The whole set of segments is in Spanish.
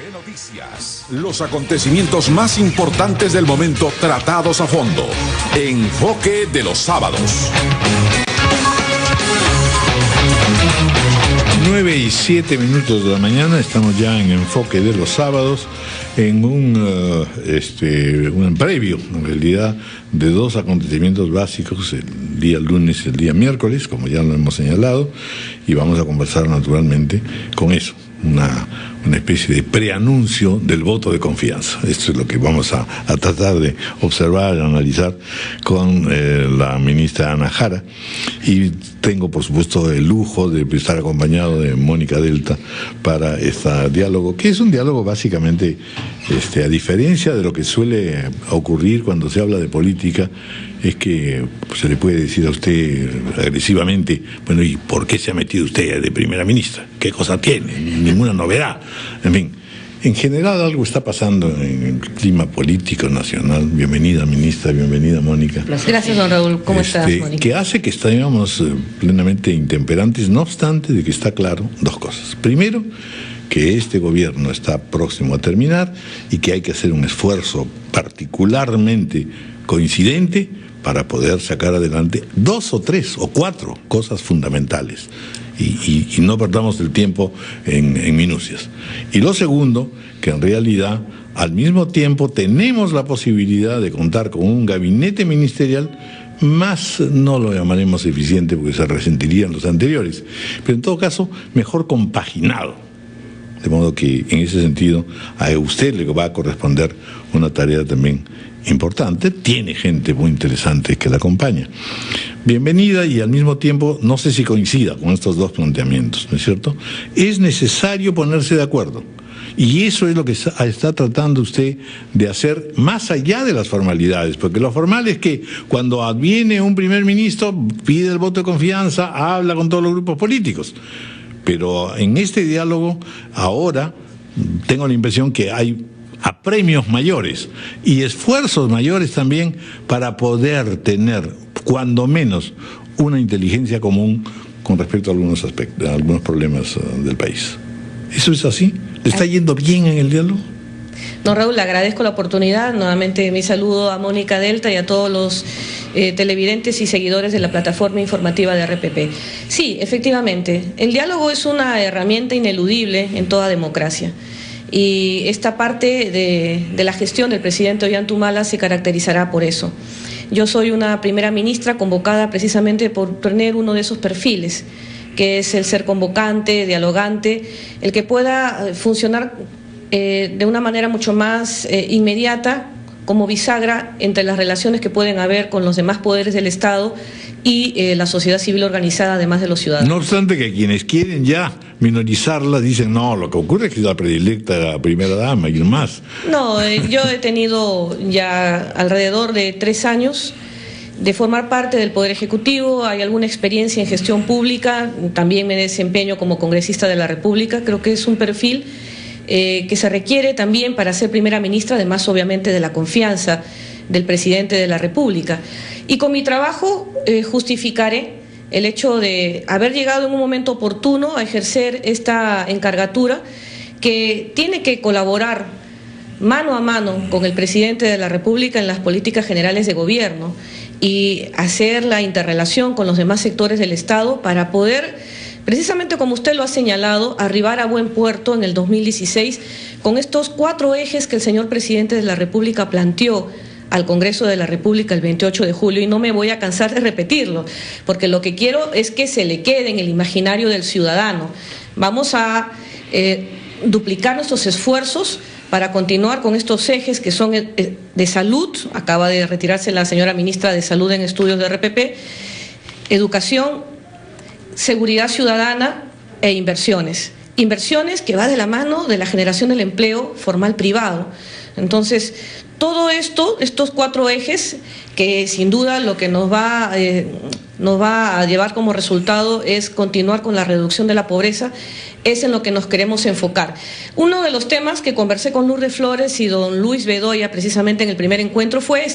RPP Noticias. Los acontecimientos más importantes del momento tratados a fondo. Enfoque de los sábados. 9:07 de la mañana, estamos ya en Enfoque de los sábados, en un previo, en realidad, de dos acontecimientos básicos, el día lunes y el día miércoles, como ya lo hemos señalado, y vamos a conversar naturalmente con eso, una especie de preanuncio del voto de confianza. Esto es lo que vamos a tratar de observar, analizar con la ministra Ana Jara, y tengo por supuesto el lujo de estar acompañado de Mónica Delta para este diálogo, que es un diálogo básicamente, a diferencia de lo que suele ocurrir cuando se habla de política, es que se le puede decir a usted agresivamente, bueno, ¿y por qué se ha metido usted de primera ministra? ¿Qué cosa tiene? Ninguna novedad. En fin, en general algo está pasando en el clima político nacional. Bienvenida, ministra, bienvenida, Mónica. Gracias, don Raúl. ¿Cómo estás, Mónica? Que hace que estemos plenamente intemperantes, no obstante de que está claro dos cosas. Primero, que este gobierno está próximo a terminar y que hay que hacer un esfuerzo particularmente coincidente para poder sacar adelante 2 o 3 o 4 cosas fundamentales y no perdamos el tiempo en minucias. Y lo segundo, que en realidad al mismo tiempo tenemos la posibilidad de contar con un gabinete ministerial más, no lo llamaremos eficiente porque se resentirían los anteriores, pero en todo caso mejor compaginado. De modo que en ese sentido a usted le va a corresponder una tarea también importante. Tiene gente muy interesante que la acompaña. Bienvenida, y al mismo tiempo no sé si coincida con estos dos planteamientos, ¿no es cierto? Es necesario ponerse de acuerdo. Y eso es lo que está tratando usted de hacer más allá de las formalidades, porque lo formal es que cuando adviene un primer ministro, pide el voto de confianza, habla con todos los grupos políticos. Pero en este diálogo ahora tengo la impresión que hay apremios mayores y esfuerzos mayores también para poder tener, cuando menos, una inteligencia común con respecto a algunos aspectos, a algunos problemas del país. ¿Eso es así? ¿Le está yendo bien en el diálogo? Don Raúl, le agradezco la oportunidad. Nuevamente mi saludo a Mónica Delta y a todos los televidentes y seguidores de la plataforma informativa de RPP. Sí, efectivamente, el diálogo es una herramienta ineludible en toda democracia. Y esta parte de la gestión del presidente Ollanta se caracterizará por eso. Yo soy una primera ministra convocada precisamente por tener uno de esos perfiles, que es el ser convocante, dialogante, el que pueda funcionar de una manera mucho más inmediata, como bisagra entre las relaciones que pueden haber con los demás poderes del Estado y la sociedad civil organizada, además de los ciudadanos. No obstante que quienes quieren ya minorizarla dicen, no, lo que ocurre es que es la predilecta de la primera dama y más. No, yo he tenido ya alrededor de 3 años de formar parte del Poder Ejecutivo, hay alguna experiencia en gestión pública, también me desempeño como congresista de la República, creo que es un perfil que se requiere también para ser primera ministra, además obviamente de la confianza del presidente de la República. Y con mi trabajo justificaré el hecho de haber llegado en un momento oportuno a ejercer esta encargatura, que tiene que colaborar mano a mano con el presidente de la República en las políticas generales de gobierno y hacer la interrelación con los demás sectores del Estado para poder, precisamente como usted lo ha señalado, arribar a buen puerto en el 2016 con estos 4 ejes que el señor presidente de la República planteó al Congreso de la República el 28 de julio, y no me voy a cansar de repetirlo, porque lo que quiero es que se le quede en el imaginario del ciudadano. Vamos a duplicar nuestros esfuerzos para continuar con estos ejes que son de salud, acaba de retirarse la señora ministra de Salud en estudios de RPP, educación, seguridad ciudadana e inversiones. Inversiones que va de la mano de la generación del empleo formal privado. Entonces, todo esto, estos 4 ejes, que sin duda lo que nos va a llevar como resultado es continuar con la reducción de la pobreza, es en lo que nos queremos enfocar. Uno de los temas que conversé con Lourdes Flores y don Luis Bedoya precisamente en el primer encuentro fue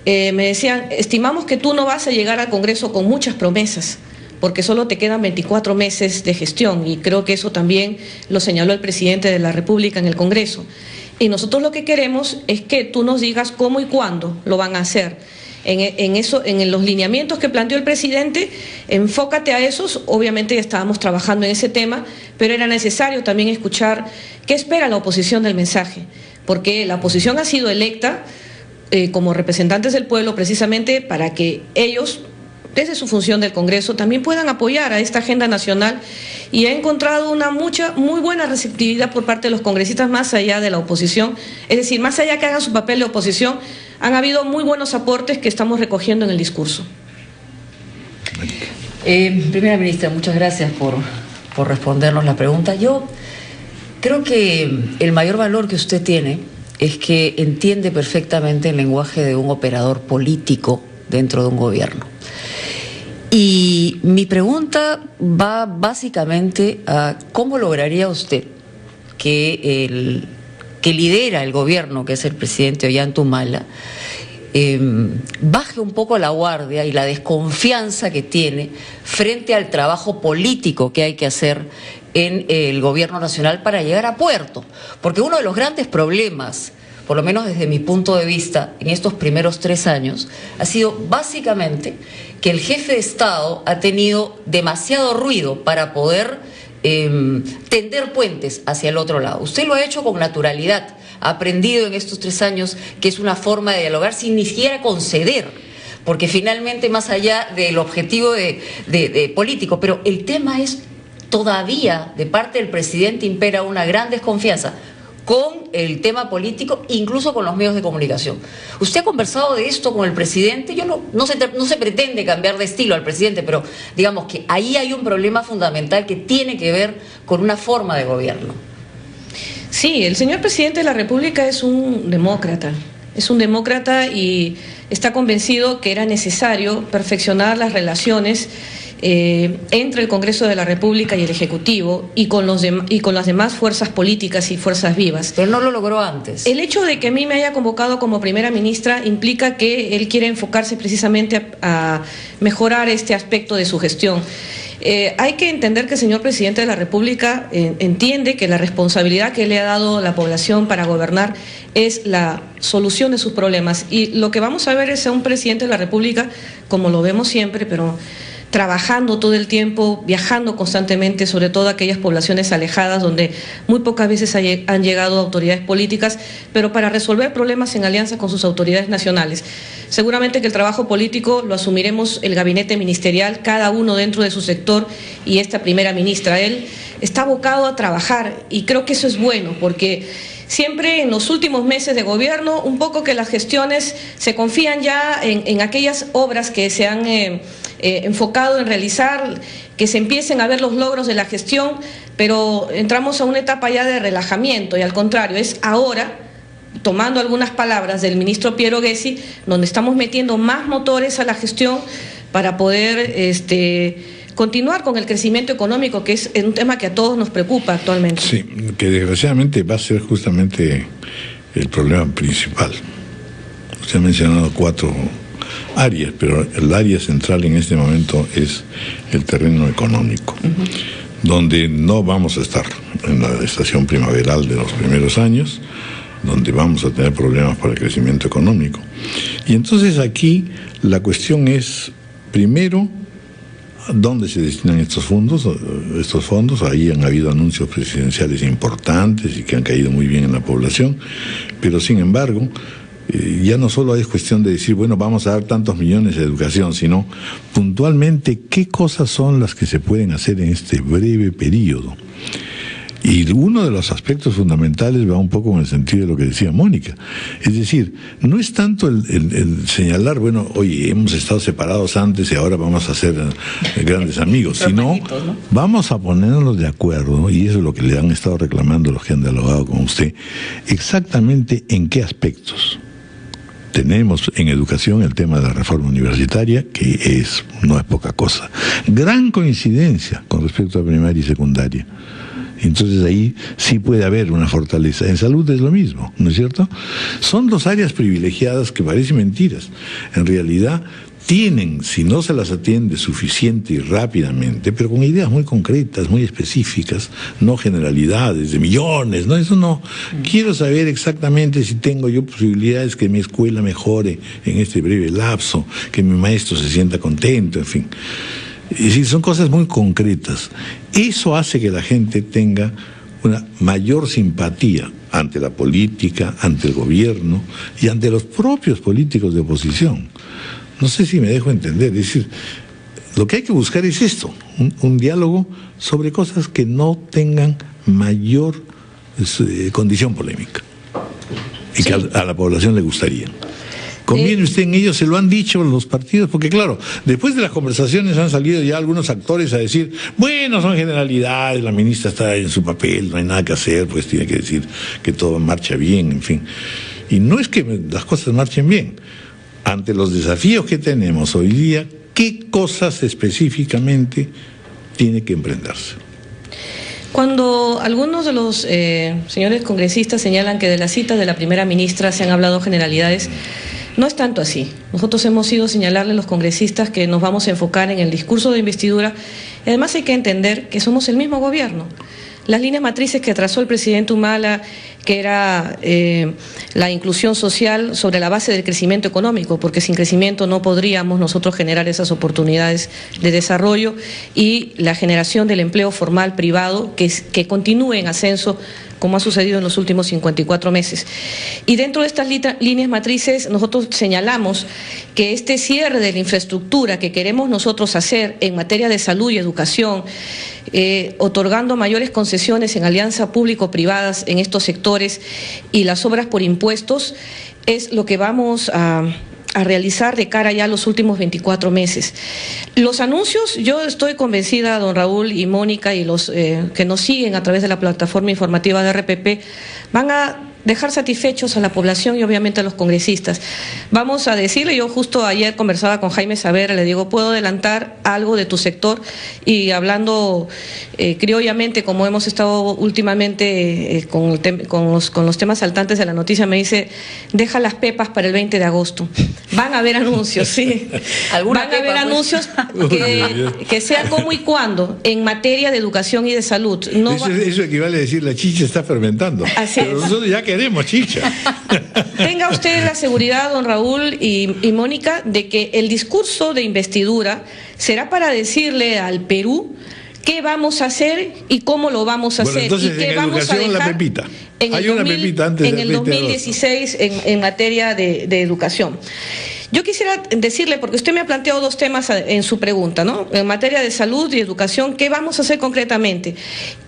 me decían, estimamos que tú no vas a llegar al Congreso con muchas promesas, porque solo te quedan 24 meses de gestión, y creo que eso también lo señaló el presidente de la República en el Congreso. Y nosotros lo que queremos es que tú nos digas cómo y cuándo lo van a hacer. En los lineamientos que planteó el presidente, enfócate a esos. Obviamente ya estábamos trabajando en ese tema, pero era necesario también escuchar qué espera la oposición del mensaje, porque la oposición ha sido electa como representantes del pueblo precisamente para que ellos, desde su función del Congreso, también puedan apoyar a esta agenda nacional, y he encontrado una muy buena receptividad por parte de los congresistas más allá de la oposición, es decir, más allá que hagan su papel de oposición, han habido muy buenos aportes que estamos recogiendo en el discurso. Primera ministra, muchas gracias por respondernos la pregunta. Yo creo que el mayor valor que usted tiene es que entiende perfectamente el lenguaje de un operador político dentro de un gobierno. Y mi pregunta va básicamente a cómo lograría usted que el que lidera el gobierno, que es el presidente Ollanta-Humala, baje un poco la guardia y la desconfianza que tiene frente al trabajo político que hay que hacer en el gobierno nacional para llegar a puerto. Porque uno de los grandes problemas, por lo menos desde mi punto de vista, en estos primeros 3 años, ha sido básicamente que el jefe de Estado ha tenido demasiado ruido para poder tender puentes hacia el otro lado. Usted lo ha hecho con naturalidad, ha aprendido en estos 3 años que es una forma de dialogar sin ni siquiera conceder, porque finalmente más allá del objetivo de político, pero el tema es todavía de parte del presidente impera una gran desconfianza con el tema político, incluso con los medios de comunicación. ¿Usted ha conversado de esto con el presidente? Yo no se pretende cambiar de estilo al presidente, pero digamos que ahí hay un problema fundamental que tiene que ver con una forma de gobierno. Sí, el señor presidente de la República es un demócrata y está convencido que era necesario perfeccionar las relaciones entre el Congreso de la República y el Ejecutivo y con las demás fuerzas políticas y fuerzas vivas. Pero no lo logró antes. El hecho de que a mí me haya convocado como primera ministra implica que él quiere enfocarse precisamente a mejorar este aspecto de su gestión. Hay que entender que el señor presidente de la República entiende que la responsabilidad que le ha dado la población para gobernar es la solución de sus problemas, y lo que vamos a ver es a un presidente de la República, como lo vemos siempre, pero trabajando todo el tiempo, viajando constantemente, sobre todo a aquellas poblaciones alejadas donde muy pocas veces han llegado autoridades políticas, pero para resolver problemas en alianza con sus autoridades nacionales. Seguramente que el trabajo político lo asumiremos el gabinete ministerial, cada uno dentro de su sector, y esta primera ministra. Él está abocado a trabajar, y creo que eso es bueno, porque siempre en los últimos meses de gobierno, un poco que las gestiones se confían ya en aquellas obras que se han enfocado en realizar, que se empiecen a ver los logros de la gestión, pero entramos a una etapa ya de relajamiento, y al contrario, es ahora, tomando algunas palabras del ministro Piero Gessi, donde estamos metiendo más motores a la gestión para poder continuar con el crecimiento económico, que es un tema que a todos nos preocupa actualmente. Sí, que desgraciadamente va a ser justamente el problema principal. Usted ha mencionado 4 áreas, pero el área central en este momento es el terreno económico, donde no vamos a estar en la estación primaveral de los primeros años, donde vamos a tener problemas para el crecimiento económico. Y entonces aquí la cuestión es, primero, ¿dónde se destinan estos fondos? Ahí han habido anuncios presidenciales importantes y que han caído muy bien en la población, pero sin embargo, ya no solo es cuestión de decir, bueno, vamos a dar tantos millones de educación, sino puntualmente qué cosas son las que se pueden hacer en este breve periodo. Y uno de los aspectos fundamentales va un poco en el sentido de lo que decía Mónica. Es decir, no es tanto el señalar, bueno, oye, hemos estado separados antes y ahora vamos a ser grandes amigos, sino vamos a ponernos de acuerdo, y eso es lo que le han estado reclamando los que han dialogado con usted, exactamente en qué aspectos. Tenemos en educación el tema de la reforma universitaria, que no es poca cosa. Gran coincidencia con respecto a primaria y secundaria. Entonces ahí sí puede haber una fortaleza. En salud es lo mismo, ¿no es cierto? Son 2 áreas privilegiadas que parecen mentiras. En realidad tienen, si no se las atiende suficiente y rápidamente, pero con ideas muy concretas, muy específicas, no generalidades de millones, no, eso no. Quiero saber exactamente si tengo yo posibilidades que mi escuela mejore en este breve lapso, que mi maestro se sienta contento, en fin. Es decir, son cosas muy concretas. Eso hace que la gente tenga una mayor simpatía ante la política, ante el gobierno y ante los propios políticos de oposición. No sé si me dejo entender. Es decir, lo que hay que buscar es esto, un diálogo sobre cosas que no tengan mayor condición polémica y que a la población le gustaría. ¿Conviene usted en ello? Se lo han dicho los partidos, porque claro, después de las conversaciones han salido ya algunos actores a decir, bueno, son generalidades, la ministra está en su papel, no hay nada que hacer, pues tiene que decir que todo marcha bien, en fin. Y no es que las cosas marchen bien. Ante los desafíos que tenemos hoy día, ¿qué cosas específicamente tiene que emprenderse? Cuando algunos de los señores congresistas señalan que de las citas de la primera ministra se han hablado generalidades, no es tanto así. Nosotros hemos ido a señalarle a los congresistas que nos vamos a enfocar en el discurso de investidura. Además hay que entender que somos el mismo gobierno. Las líneas matrices que trazó el presidente Humala, que era la inclusión social sobre la base del crecimiento económico, porque sin crecimiento no podríamos nosotros generar esas oportunidades de desarrollo, y la generación del empleo formal privado que continúe en ascenso, como ha sucedido en los últimos 54 meses. Y dentro de estas líneas matrices nosotros señalamos que este cierre de la infraestructura que queremos nosotros hacer en materia de salud y educación, otorgando mayores concesiones en alianza público-privadas en estos sectores y las obras por impuestos, es lo que vamos a realizar de cara ya a los últimos 24 meses. Los anuncios, yo estoy convencida, don Raúl y Mónica, y los que nos siguen a través de la plataforma informativa de RPP, van a dejar satisfechos a la población y obviamente a los congresistas. Vamos a decirle, yo justo ayer conversaba con Jaime Saavedra, le digo, ¿puedo adelantar algo de tu sector? Y hablando criollamente, como hemos estado últimamente con los temas saltantes de la noticia, me dice, deja las pepas para el 20 de agosto. Van a haber anuncios, sí. Van a haber anuncios que sea cómo y cuándo en materia de educación y de salud. No eso equivale a decir, la chicha está fermentando. Así es. Pero nosotros ya queremos chicha. Tenga usted la seguridad, don Raúl y Mónica, de que el discurso de investidura será para decirle al Perú qué vamos a hacer y cómo lo vamos a hacer. Entonces, y qué en vamos a dejar la pepita. Hay una pepita antes en el 2016 en materia de educación. Yo quisiera decirle, porque usted me ha planteado dos temas en su pregunta, ¿no? En materia de salud y educación, ¿qué vamos a hacer concretamente?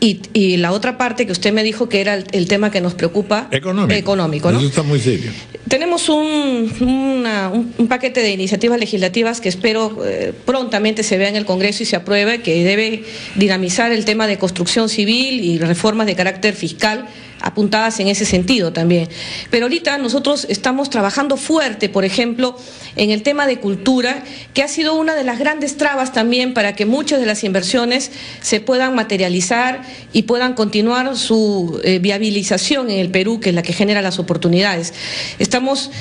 Y la otra parte que usted me dijo que era el tema que nos preocupa, económico, ¿no? Eso está muy serio. Tenemos un paquete de iniciativas legislativas que espero prontamente se vea en el Congreso y se apruebe, que debe dinamizar el tema de construcción civil y reformas de carácter fiscal apuntadas en ese sentido también. Pero ahorita nosotros estamos trabajando fuerte, por ejemplo, en el tema de cultura, que ha sido una de las grandes trabas también para que muchas de las inversiones se puedan materializar y puedan continuar su viabilización en el Perú, que es la que genera las oportunidades. Estamos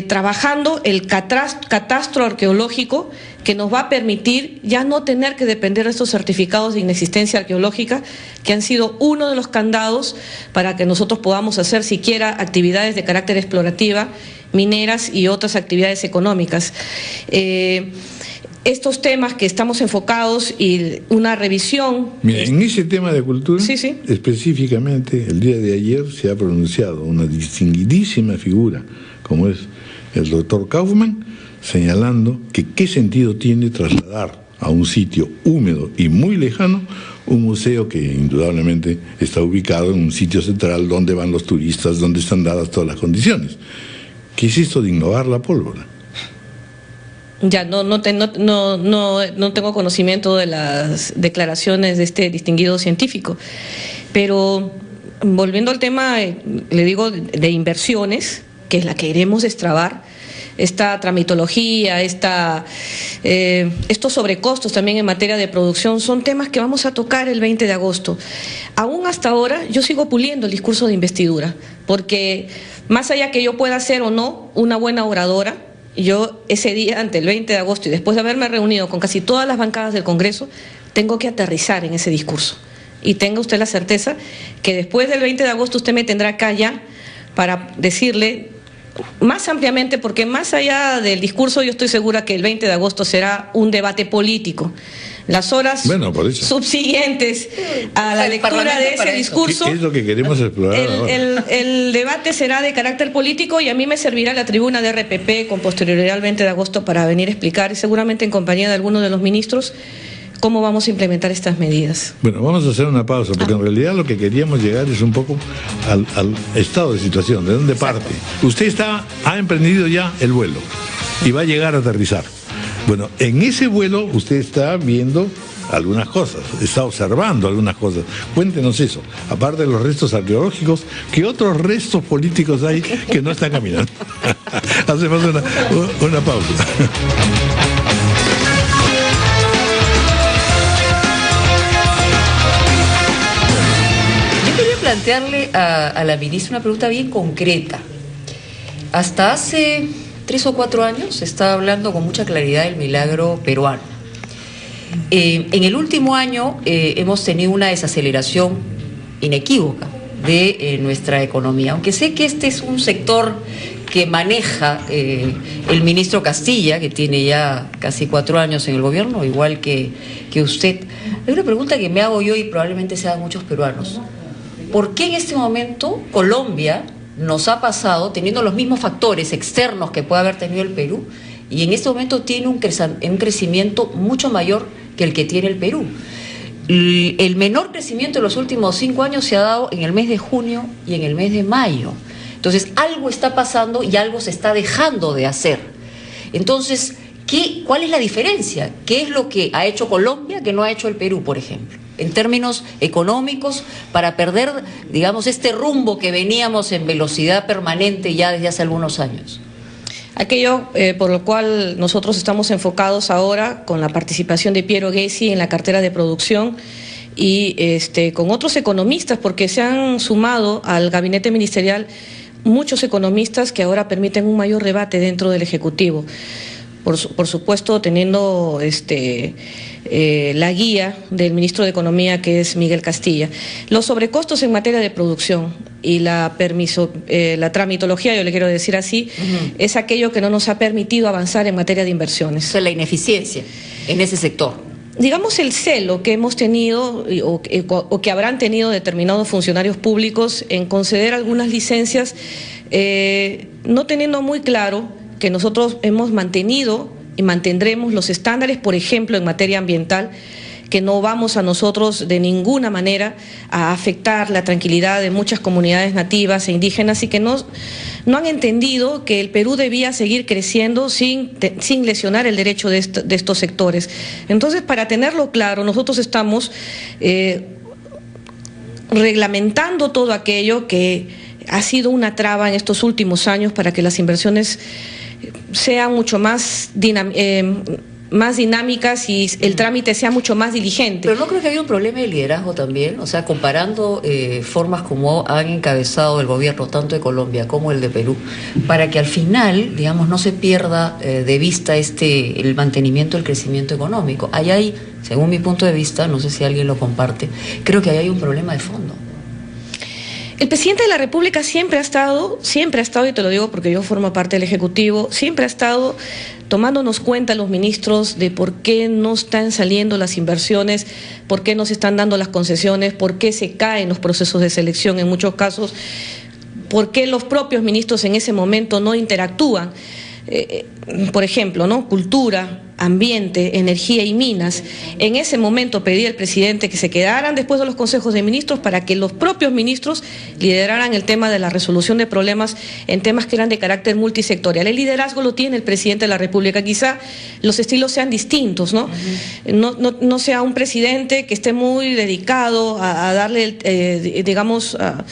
trabajando el catastro arqueológico, que nos va a permitir ya no tener que depender de estos certificados de inexistencia arqueológica, que han sido uno de los candados para que nosotros podamos hacer siquiera actividades de carácter explorativa, mineras y otras actividades económicas. Estos temas que estamos enfocados y una revisión... Mira, en ese tema de cultura, sí. Específicamente, el día de ayer se ha pronunciado una distinguidísima figura, como es el doctor Kaufman, señalando que qué sentido tiene trasladar a un sitio húmedo y muy lejano un museo que indudablemente está ubicado en un sitio central donde van los turistas, donde están dadas todas las condiciones. ¿Qué es esto de innovar la pólvora? Ya, no tengo conocimiento de las declaraciones de este distinguido científico, pero volviendo al tema, le digo, de inversiones, que es la que queremos destrabar, esta tramitología, estos sobrecostos también en materia de producción, son temas que vamos a tocar el 20 de agosto. Aún hasta ahora yo sigo puliendo el discurso de investidura, porque más allá que yo pueda ser o no una buena oradora, yo ese día, ante el 20 de agosto, y después de haberme reunido con casi todas las bancadas del Congreso, tengo que aterrizar en ese discurso. Y tenga usted la certeza que después del 20 de agosto usted me tendrá acá ya para decirle más ampliamente, porque más allá del discurso yo estoy segura que el 20 de agosto será un debate político. Las horas subsiguientes a la lectura de ese discurso, ¿qué es lo que queremos explorar ahora? El debate será de carácter político y a mí me servirá la tribuna de RPP con posterioridad al 20 de agosto para venir a explicar, y seguramente en compañía de algunos de los ministros, cómo vamos a implementar estas medidas. Bueno, vamos a hacer una pausa, porque en realidad lo que queríamos llegar es un poco al estado de situación, de dónde parte. Usted ha emprendido ya el vuelo y va a llegar a aterrizar. Bueno, en ese vuelo usted está viendo algunas cosas, está observando algunas cosas. Cuéntenos eso. Aparte de los restos arqueológicos, ¿qué otros restos políticos hay que no están caminando? Hacemos una pausa. Yo quería plantearle a la ministra una pregunta bien concreta. Hasta hace 3 o 4 años se estaba hablando con mucha claridad del milagro peruano. En el último año hemos tenido una desaceleración inequívoca de nuestra economía, aunque sé que este es un sector que maneja el ministro Castilla, que tiene ya casi 4 años en el gobierno, igual que usted. Hay una pregunta que me hago yo y probablemente se hagan muchos peruanos. ¿Por qué en este momento Colombia nos ha pasado, teniendo los mismos factores externos que puede haber tenido el Perú, y en este momento tiene un crecimiento mucho mayor que el que tiene el Perú? El menor crecimiento de los últimos 5 años se ha dado en el mes de junio y en el mes de mayo. Entonces, algo está pasando y algo se está dejando de hacer. Entonces, ¿cuál es la diferencia? ¿Qué es lo que ha hecho Colombia que no ha hecho el Perú, por ejemplo, en términos económicos, para perder, digamos, este rumbo que veníamos en velocidad permanente ya desde hace algunos años? Aquello por lo cual nosotros estamos enfocados ahora con la participación de Piero Gessi en la cartera de producción y con otros economistas, porque se han sumado al gabinete ministerial muchos economistas que ahora permiten un mayor debate dentro del Ejecutivo. Por supuesto, teniendo la guía del ministro de Economía, que es Miguel Castilla. Los sobrecostos en materia de producción y la tramitología, yo le quiero decir así, es aquello que no nos ha permitido avanzar en materia de inversiones. O sea, la ineficiencia en ese sector. Digamos, el celo que hemos tenido o que habrán tenido determinados funcionarios públicos en conceder algunas licencias, no teniendo muy claro que nosotros hemos mantenido y mantendremos los estándares, por ejemplo, en materia ambiental, que no vamos a nosotros de ninguna manera a afectar la tranquilidad de muchas comunidades nativas e indígenas, y que no han entendido que el Perú debía seguir creciendo sin lesionar el derecho de estos sectores. Entonces, para tenerlo claro, nosotros estamos reglamentando todo aquello que ha sido una traba en estos últimos años para que las inversiones sean mucho más dinámicas y el trámite sea mucho más diligente. Pero no creo que haya un problema de liderazgo también, o sea, comparando formas como han encabezado el gobierno tanto de Colombia como el de Perú, para que al final, digamos, no se pierda de vista el mantenimiento del crecimiento económico. Ahí hay, según mi punto de vista, no sé si alguien lo comparte, creo que ahí hay un problema de fondo. El presidente de la República siempre ha estado, y te lo digo porque yo formo parte del Ejecutivo, siempre ha estado tomándonos cuenta los ministros de por qué no están saliendo las inversiones, por qué no se están dando las concesiones, por qué se caen los procesos de selección en muchos casos, por qué los propios ministros en ese momento no interactúan. Por ejemplo, ¿no? Cultura, ambiente, energía y minas. En ese momento pedí al presidente que se quedaran después de los consejos de ministros para que los propios ministros lideraran el tema de la resolución de problemas en temas que eran de carácter multisectorial. El liderazgo lo tiene el presidente de la República. Quizá los estilos sean distintos, ¿no? No sea un presidente que esté muy dedicado a darle, digamos, a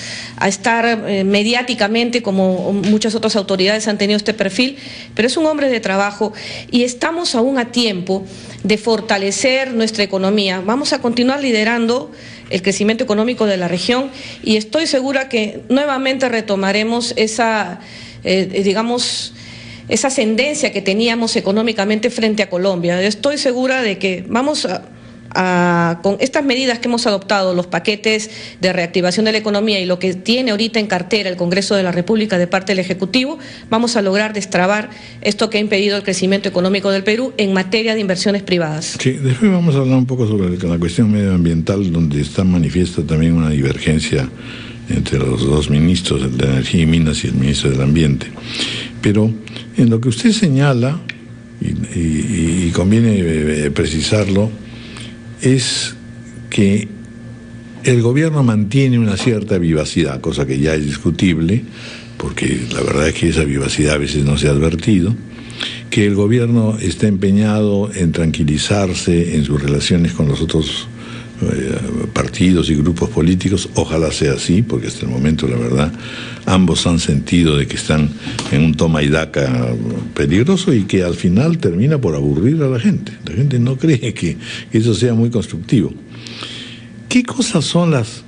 estar mediáticamente, como muchas otras autoridades han tenido este perfil, pero es un hombre de trabajo y estamos aún a tiempo de fortalecer nuestra economía. Vamos a continuar liderando el crecimiento económico de la región y estoy segura que nuevamente retomaremos esa, digamos, esa ascendencia que teníamos económicamente frente a Colombia. Estoy segura de que vamos con estas medidas que hemos adoptado, los paquetes de reactivación de la economía y lo que tiene ahorita en cartera el Congreso de la República de parte del Ejecutivo, vamos a lograr destrabar esto que ha impedido el crecimiento económico del Perú en materia de inversiones privadas. Sí, después vamos a hablar un poco sobre la cuestión medioambiental, donde está manifiesta también una divergencia entre los dos ministros, el de Energía y Minas y el ministro del Ambiente. Pero en lo que usted señala, y conviene precisarlo, es que el gobierno mantiene una cierta vivacidad, cosa que ya es discutible, porque la verdad es que esa vivacidad a veces no se ha advertido, que el gobierno está empeñado en tranquilizarse en sus relaciones con los otros partidos y grupos políticos. Ojalá sea así, porque hasta el momento, la verdad, ambos han sentido de que están en un toma y daca peligroso y que al final termina por aburrir a la gente. La gente no cree que eso sea muy constructivo. ¿Qué cosas son las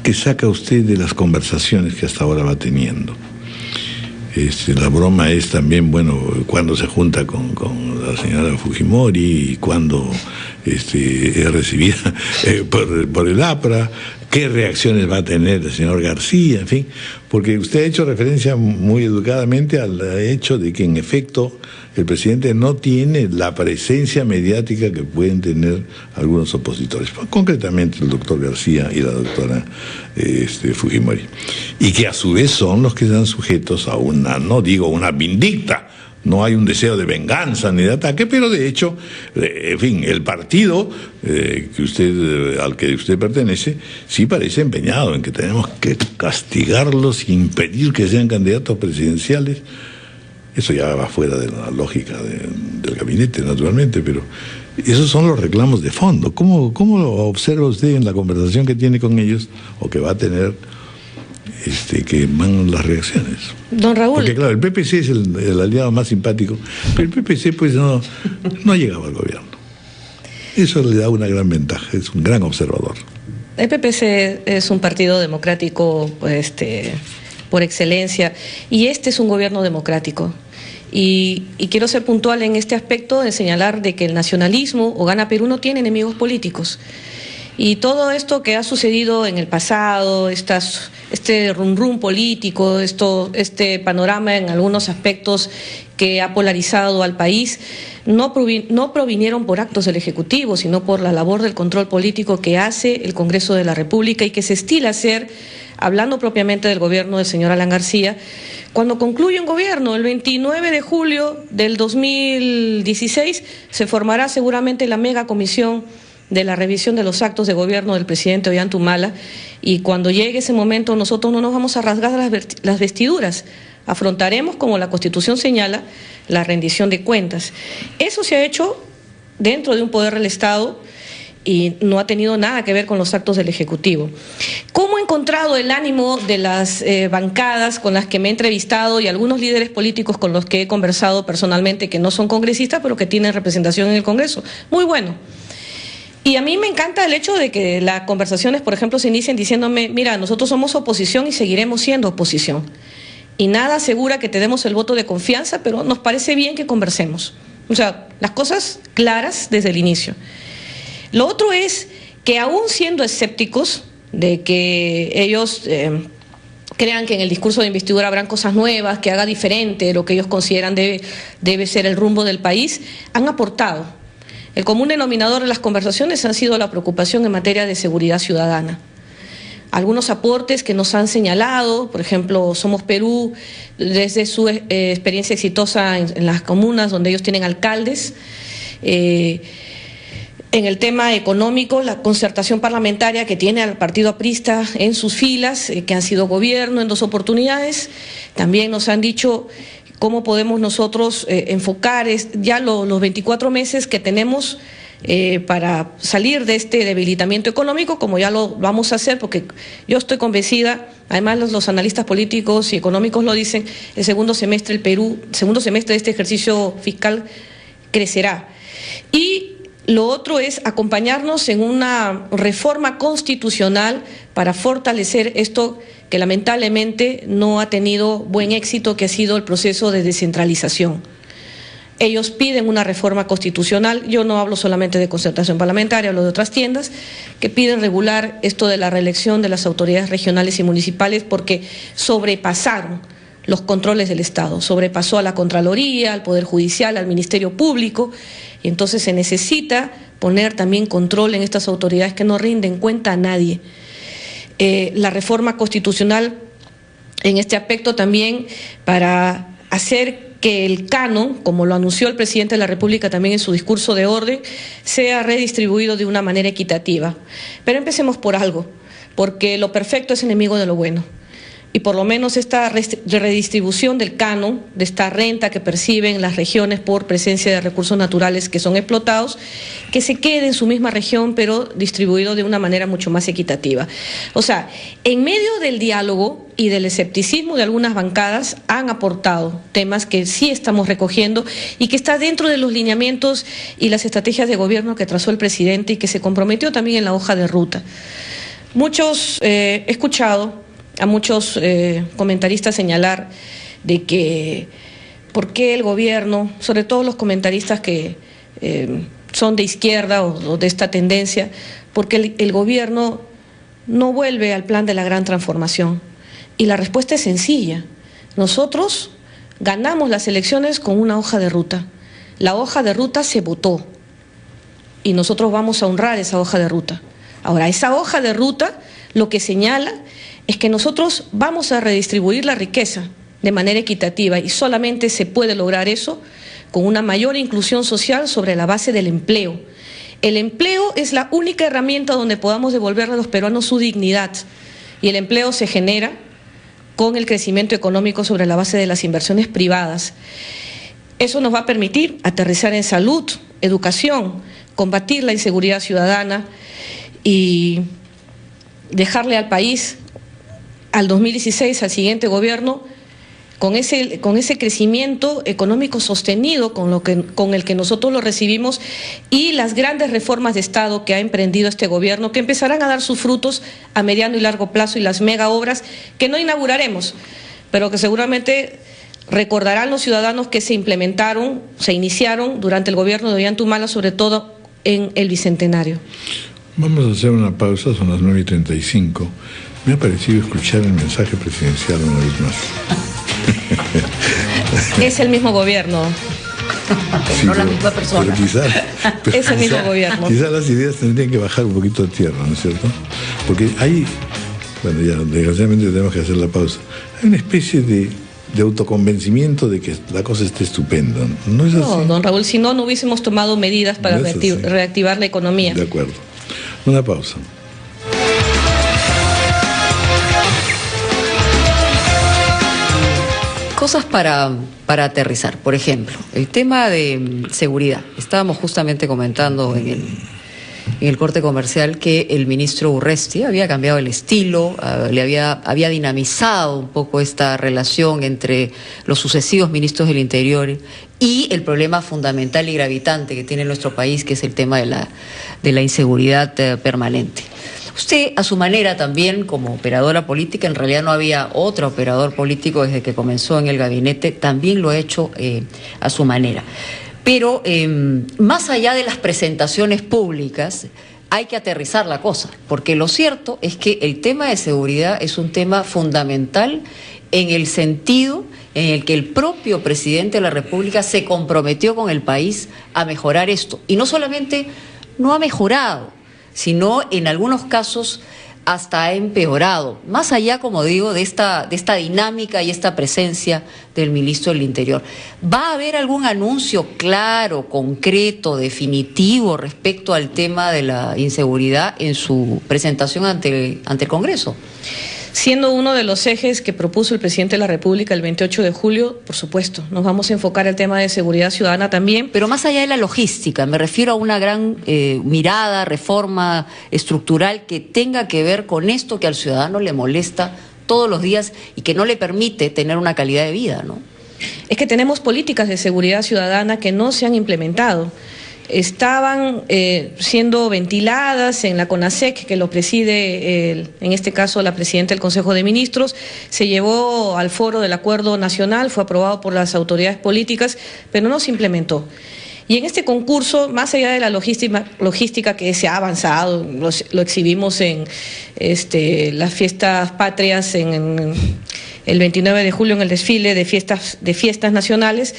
que saca usted de las conversaciones que hasta ahora va teniendo? La broma es también, bueno, cuando se junta con la señora Fujimori y cuando es recibida por el APRA, qué reacciones va a tener el señor García, en fin, porque usted ha hecho referencia muy educadamente al hecho de que en efecto el presidente no tiene la presencia mediática que pueden tener algunos opositores, concretamente el doctor García y la doctora Fujimori, y que a su vez son los que están sujetos a una, no digo una vindicta, no hay un deseo de venganza ni de ataque, pero de hecho, en fin, el partido al que usted pertenece sí parece empeñado en que tenemos que castigarlos e impedir que sean candidatos presidenciales. Eso ya va fuera de la lógica del gabinete, naturalmente, pero esos son los reclamos de fondo. ¿Cómo lo observa usted en la conversación que tiene con ellos o que va a tener, que van las reacciones? Don Raúl. Porque claro, el PPC es el aliado más simpático, pero el PPC pues no ha llegado al gobierno. Eso le da una gran ventaja, es un gran observador. El PPC es un partido democrático, por excelencia, y este es un gobierno democrático. Y quiero ser puntual en este aspecto de señalar de que el nacionalismo o Gana Perú no tiene enemigos políticos. Y todo esto que ha sucedido en el pasado, este rum político, este panorama en algunos aspectos que ha polarizado al país, no provinieron por actos del Ejecutivo, sino por la labor del control político que hace el Congreso de la República y que se estila hacer, hablando propiamente del gobierno del señor Alan García, cuando concluye un gobierno. El 29 de julio del 2016 se formará seguramente la mega comisión de la revisión de los actos de gobierno del presidente Ollanta, y cuando llegue ese momento nosotros no nos vamos a rasgar las vestiduras, afrontaremos, como la Constitución señala, la rendición de cuentas. Eso se ha hecho dentro de un poder del Estado y no ha tenido nada que ver con los actos del Ejecutivo. ¿Cómo he encontrado el ánimo de las bancadas con las que me he entrevistado y algunos líderes políticos con los que he conversado personalmente, que no son congresistas pero que tienen representación en el Congreso? Muy bueno. Y a mí me encanta el hecho de que las conversaciones, por ejemplo, se inicien diciéndome: mira, nosotros somos oposición y seguiremos siendo oposición. Y nada asegura que te demos el voto de confianza, pero nos parece bien que conversemos. O sea, las cosas claras desde el inicio. Lo otro es que aún siendo escépticos de que ellos crean que en el discurso de investidura habrán cosas nuevas, que haga diferente lo que ellos consideran debe ser el rumbo del país, han aportado. El común denominador de las conversaciones han sido la preocupación en materia de seguridad ciudadana. Algunos aportes que nos han señalado, por ejemplo, Somos Perú, desde su experiencia exitosa en las comunas donde ellos tienen alcaldes. En el tema económico, la concertación parlamentaria que tiene al partido aprista en sus filas, que han sido gobierno en 2 oportunidades. También nos han dicho cómo podemos nosotros enfocar ya los 24 meses que tenemos para salir de este debilitamiento económico, como ya lo vamos a hacer, porque yo estoy convencida, además los analistas políticos y económicos lo dicen, el segundo semestre de este ejercicio fiscal crecerá. Y Lo otro es acompañarnos en una reforma constitucional para fortalecer esto que lamentablemente no ha tenido buen éxito, que ha sido el proceso de descentralización. Ellos piden una reforma constitucional, yo no hablo solamente de concertación parlamentaria, hablo de otras tiendas, que piden regular esto de la reelección de las autoridades regionales y municipales porque sobrepasaron los controles del Estado, sobrepasó a la Contraloría, al Poder Judicial, al Ministerio Público, y entonces se necesita poner también control en estas autoridades que no rinden cuenta a nadie. La reforma constitucional en este aspecto también para hacer que el canon, como lo anunció el presidente de la República también en su discurso de orden, sea redistribuido de una manera equitativa. Pero empecemos por algo, porque lo perfecto es enemigo de lo bueno. Y por lo menos esta redistribución del canon, de esta renta que perciben las regiones por presencia de recursos naturales que son explotados, que se quede en su misma región, pero distribuido de una manera mucho más equitativa. O sea, en medio del diálogo y del escepticismo de algunas bancadas han aportado temas que sí estamos recogiendo y que está dentro de los lineamientos y las estrategias de gobierno que trazó el presidente y que se comprometió también en la hoja de ruta. He escuchado a muchos comentaristas señalar de que por qué el gobierno, sobre todo los comentaristas que son de izquierda o de esta tendencia, porque el gobierno no vuelve al plan de la gran transformación. Y la respuesta es sencilla. Nosotros ganamos las elecciones con una hoja de ruta. La hoja de ruta se votó y nosotros vamos a honrar esa hoja de ruta. Ahora, esa hoja de ruta lo que señala es que nosotros vamos a redistribuir la riqueza de manera equitativa y solamente se puede lograr eso con una mayor inclusión social sobre la base del empleo. El empleo es la única herramienta donde podamos devolverle a los peruanos su dignidad y el empleo se genera con el crecimiento económico sobre la base de las inversiones privadas. Eso nos va a permitir aterrizar en salud, educación, combatir la inseguridad ciudadana y dejarle al país, al 2016, al siguiente gobierno, con ese crecimiento económico sostenido con el que nosotros lo recibimos y las grandes reformas de Estado que ha emprendido este gobierno, que empezarán a dar sus frutos a mediano y largo plazo, y las mega obras que no inauguraremos, pero que seguramente recordarán los ciudadanos que se implementaron, se iniciaron durante el gobierno de Ollanta, sobre todo en el Bicentenario. Vamos a hacer una pausa, son las 9:35. Me ha parecido escuchar el mensaje presidencial una vez más. Es el mismo gobierno. Sí, no la misma persona. Es el mismo gobierno. Quizás las ideas tendrían que bajar un poquito a tierra, ¿no es cierto? Porque hay, bueno, ya desgraciadamente tenemos que hacer la pausa, hay una especie de autoconvencimiento de que la cosa está estupenda. ¿No es así? No, don Raúl, si no hubiésemos tomado medidas para reactivar la economía. De acuerdo. Una pausa. Cosas para aterrizar. Por ejemplo, el tema de seguridad. Estábamos justamente comentando en el corte comercial que el ministro Urresti había cambiado el estilo, había dinamizado un poco esta relación entre los sucesivos ministros del Interior y el problema fundamental y gravitante que tiene nuestro país, que es el tema de la inseguridad permanente. Usted, a su manera también, como operadora política, en realidad no había otro operador político desde que comenzó en el gabinete, también lo ha hecho a su manera. Pero más allá de las presentaciones públicas, hay que aterrizar la cosa, porque lo cierto es que el tema de seguridad es un tema fundamental en el sentido en el que el propio presidente de la República se comprometió con el país a mejorar esto. Y no solamente no ha mejorado, sino en algunos casos hasta ha empeorado, más allá, como digo, de esta dinámica y esta presencia del ministro del Interior. ¿Va a haber algún anuncio claro, concreto, definitivo respecto al tema de la inseguridad en su presentación ante el Congreso? Siendo uno de los ejes que propuso el presidente de la República el 28 de julio, por supuesto, nos vamos a enfocar el tema de seguridad ciudadana también. Pero más allá de la logística, me refiero a una gran mirada, reforma estructural que tenga que ver con esto que al ciudadano le molesta todos los días y que no le permite tener una calidad de vida, ¿no? Es que tenemos políticas de seguridad ciudadana que no se han implementado. estaban siendo ventiladas en la CONASEC, que lo preside, en este caso, la presidenta del Consejo de Ministros. Se llevó al foro del Acuerdo Nacional, fue aprobado por las autoridades políticas, pero no se implementó. Y en este concurso, más allá de la logística que se ha avanzado, lo exhibimos en las fiestas patrias, en el 29 de julio en el desfile de fiestas nacionales,